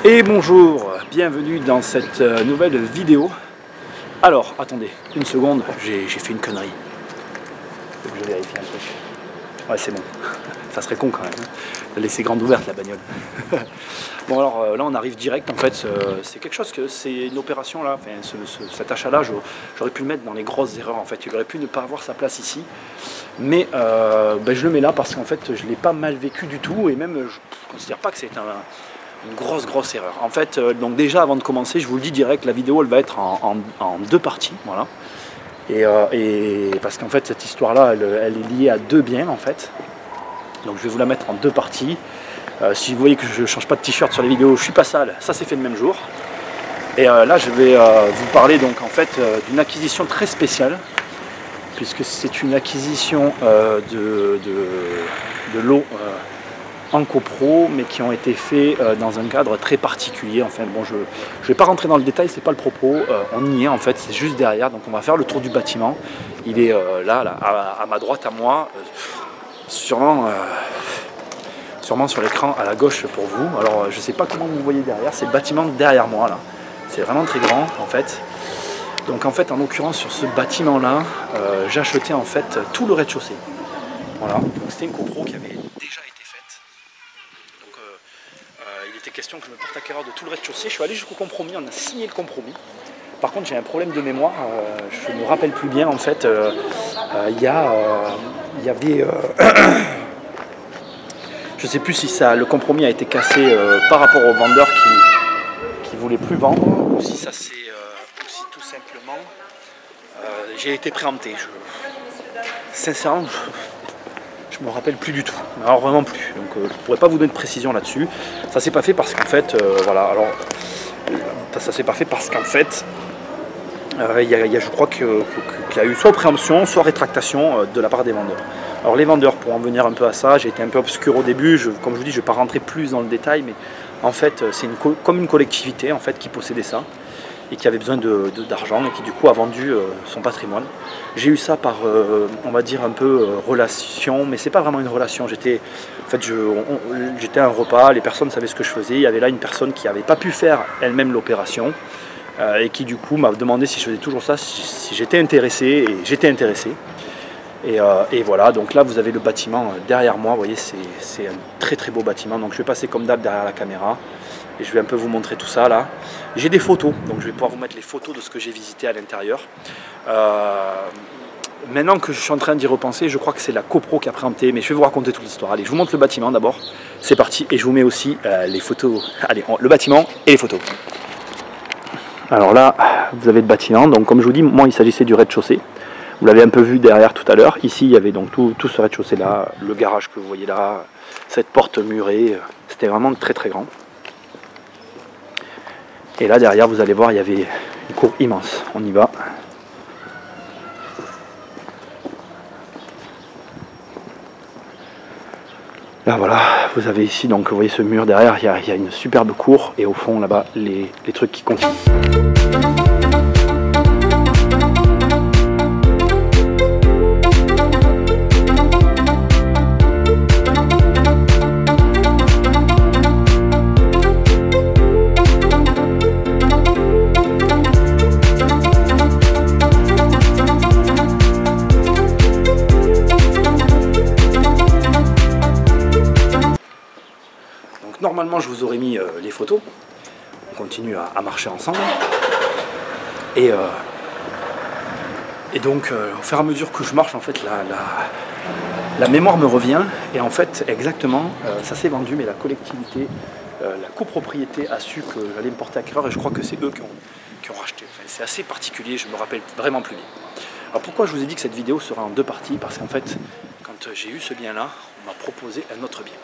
Et bonjour, bienvenue dans cette nouvelle vidéo. Alors, attendez, une seconde, j'ai fait une connerie. Faut que je vérifie un truc. Ouais, c'est bon. Ça serait con quand même, de laisser grande ouverte la bagnole. Bon alors là on arrive direct en fait, c'est quelque chose que c'est une opération là, enfin, cet achat là j'aurais pu le mettre dans les grosses erreurs en fait, il aurait pu ne pas avoir sa place ici, mais je le mets là parce qu'en fait je l'ai pas mal vécu du tout et même je ne considère pas que c'est une grosse erreur. En fait donc déjà avant de commencer je vous le dis direct, la vidéo elle va être en deux parties, voilà, et parce qu'en fait cette histoire là elle est liée à deux biens en fait, donc je vais vous la mettre en deux parties. Si vous voyez que je ne change pas de t-shirt sur les vidéos, je suis pas sale, ça s'est fait le même jour. Et là je vais vous parler donc en fait d'une acquisition très spéciale, puisque c'est une acquisition de lots en copro, mais qui ont été faits dans un cadre très particulier. Enfin bon, je ne vais pas rentrer dans le détail, c'est pas le propos, on y est en fait, c'est juste derrière, donc on va faire le tour du bâtiment. Il est là à ma droite à moi, sûrement sur l'écran à la gauche pour vous. Alors je sais pas comment vous voyez derrière, c'est le bâtiment derrière moi là. C'est vraiment très grand en fait. Donc en fait en l'occurrence sur ce bâtiment là, j'ai acheté en fait tout le rez-de-chaussée. Voilà, donc c'était une copro qui avait déjà été faite. Donc il était question que je me porte acquéreur de tout le rez-de-chaussée. Je suis allé jusqu'au compromis, on a signé le compromis. Par contre j'ai un problème de mémoire, je ne me rappelle plus bien en fait. Il y avait je ne sais plus si le compromis a été cassé par rapport au vendeur qui ne voulait plus vendre, ou si ça c'est aussi tout simplement j'ai été préempté. Sincèrement, je ne me rappelle plus du tout. Alors vraiment plus. Donc je ne pourrais pas vous donner de précision là-dessus. Ça s'est pas fait parce qu'en fait, voilà. Alors ça s'est pas fait parce qu'en fait, je crois qu'il y a eu soit préemption, soit rétractation de la part des vendeurs. Alors les vendeurs, pour en venir un peu à ça, j'ai été un peu obscur au début, comme je vous dis, je ne vais pas rentrer plus dans le détail, mais en fait c'est comme une collectivité en fait, qui possédait ça et qui avait besoin d'argent et qui du coup a vendu son patrimoine. J'ai eu ça par, on va dire un peu relation, mais c'est pas vraiment une relation. J'étais à un repas, les personnes savaient ce que je faisais, il y avait là une personne qui n'avait pas pu faire elle-même l'opération et qui du coup m'a demandé si je faisais toujours ça, si j'étais intéressé, et j'étais intéressé. Et voilà, donc là vous avez le bâtiment derrière moi, vous voyez c'est un très beau bâtiment, donc je vais passer comme d'hab derrière la caméra et je vais un peu vous montrer tout ça là. J'ai des photos, donc je vais pouvoir vous mettre les photos de ce que j'ai visité à l'intérieur. Maintenant que je suis en train d'y repenser, je crois que c'est la copro qui a préempté, mais je vais vous raconter toute l'histoire. Allez, je vous montre le bâtiment d'abord, c'est parti, et je vous mets aussi les photos. Allez, le bâtiment et les photos. Alors là, vous avez le bâtiment, donc comme je vous dis, moi il s'agissait du rez-de-chaussée. Vous l'avez un peu vu derrière tout à l'heure. Ici, il y avait donc tout ce rez-de-chaussée là, le garage que vous voyez là, cette porte murée. C'était vraiment très grand. Et là, derrière, vous allez voir, il y avait une cour immense. On y va. Là, voilà, vous avez ici, donc vous voyez ce mur derrière, il y a une superbe cour. Et au fond, là-bas, les trucs qui continuent. Normalement je vous aurais mis les photos, on continue à marcher ensemble et donc au fur et à mesure que je marche en fait la mémoire me revient et en fait exactement ça s'est vendu, mais la collectivité, la copropriété a su que j'allais me porter acquéreur et je crois que c'est eux qui ont racheté. Enfin, c'est assez particulier, je me rappelle vraiment plus bien. Alors pourquoi je vous ai dit que cette vidéo sera en deux parties? Parce qu'en fait quand j'ai eu ce bien là, on m'a proposé un autre bien.